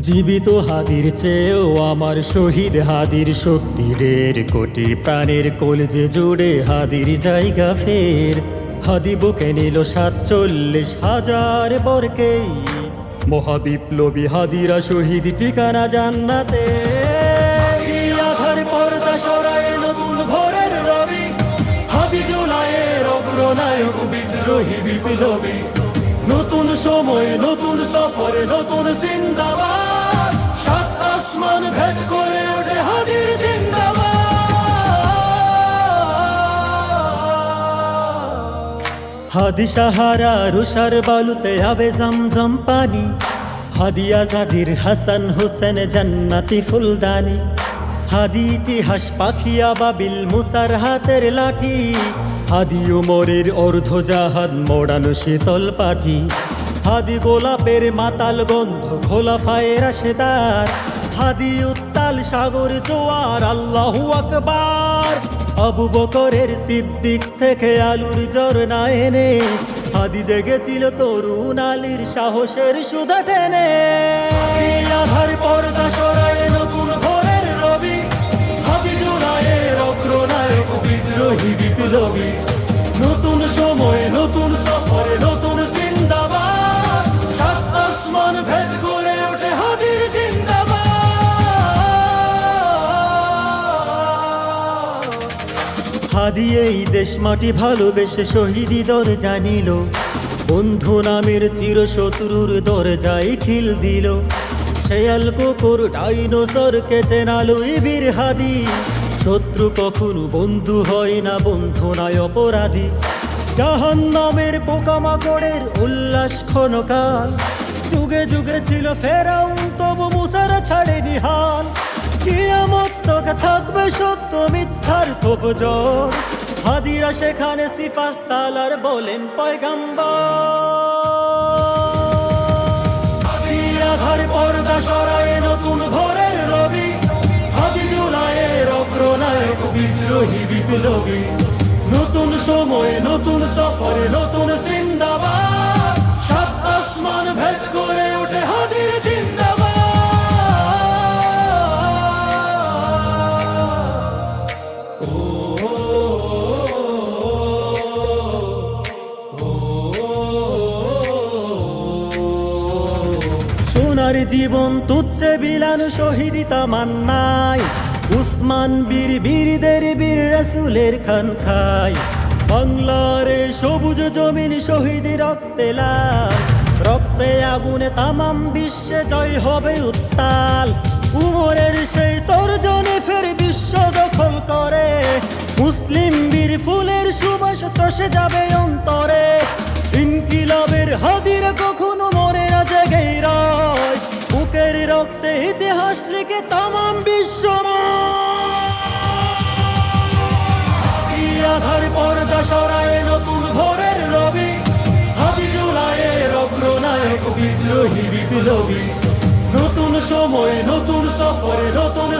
জীবিত হাদির চেয়েও আমার শহীদ হাদির শক্তি ঢের, কোটি প্রাণের কলজে জুড়ে হাদির জায়গা ফের। হাদি বুকে নিল 47,000 বরকে, মহাবিপ্লবী হাদিরা শহীদ ঠিকানা জান্নাতে। আধার পর্দা সরায় নতুন ভোরের রবি, হাদি জুলাইয়ের অগ্রনায়ক বিদ্রোহী বিপ্লবী। নতুন সময় নতুন সফর নতুন জিন্দাবাদ, সাত আসমান ভেদ করে ওঠে হাদির জিন্দাবাদ। হাদি সাহারা রুষার বালুতে আবে জমজম পানি, হাদি আজাদির হাসান হোসেন জান্নাতি ফুলদানি। হাদি ইতিহাস পাখিয়া বাবিল মুসার হাতের লাঠি, হাদি উমরের অর্ধজাহাদ মোড়ানো শীতল পাঠি। হাদি গোলাপের মাতাল গন্ধ খোলাফায়ে রাশেদার, হাদি উত্তাল সাগর জোয়ার আল্লাহু আকবার। আবু বকরের সিদ্দিক থেকে আলুর ঝরনা এনে, হাদি জেগেছিল তরুণ আলীর সাহসের সুধা টেনে। আধার পর্দা সরায় নতুন ভোরের রবি, হাদি জুলাইয়ের অগ্রনায়ক বিদ্রোহী বিপ্লবী। নতুন সময় নতুন সফরে নতুন জিন্দাবাদ, সাত আসমান ভেদ করে ওঠে হাদির জিন্দাবাদ। হাদি এই দেশ মাটি ভালোবেসে শহীদি দরজা নিল, বন্ধু নামের চিরশত্রুর দরজায় খিল দিল। শেয়াল কুকুর ডাইনোসরকে চেনালো বীর হাদি, শত্রু কখনো বন্ধু হয় না, বন্ধু নয় অপরাধী। জাহান্নামের পোকামাকড়ের উল্লাস ক্ষণকাল, যুগে যুগে ছিল ফেরাউন তবু মুসারা ছাড়েনি হাল। কিয়ামত তক থাকবে সত্য মিথ্যার খোঁজর, হাদিরা সেখানে সিফাহ সালার বলেন পয়গাম্বর। আধার পর্দা সরায় নতুন ভোরের রবি, হাদি জুলাইয়ের অগ্রনায়ক বিদ্রোহী বিপ্লবী। নতুন সময় নতুন সফরে নতুন জিন্দাবাদ, সাত আসমান ভেদ করে ওঠে হাদির জিন্দাবাদ। সোনার জীবন তুচ্ছে বিলান শহীদি তামান্নায়, উসমান বীর বীরদের বীর রাসূলের খান খায়। বাংলার সবুজ জমিন শহীদি রক্তে লাল, রক্তে আগুনে তামাম বিশ্বে জয় হবে উত্তাল। উমরের সেই তর্জনে ফের বিশ্ব দখল করে, মুসলিম বীর ফুলের সুবাস চষে যাবে অন্তরে। ইনকিলাবের হাদিরা কখনো মরে না, জেগেই রয়, বুকের রক্তে ইতিহাস লিখে তামাম বিশ্ব। আধার পর্দা সরায় নতুন ভোরের রবি, হাদি জুলাইয়ের অগ্রনায়ক বিদ্রোহী বিপ্লবী। নতুন সময় নতুন সফরে নতুন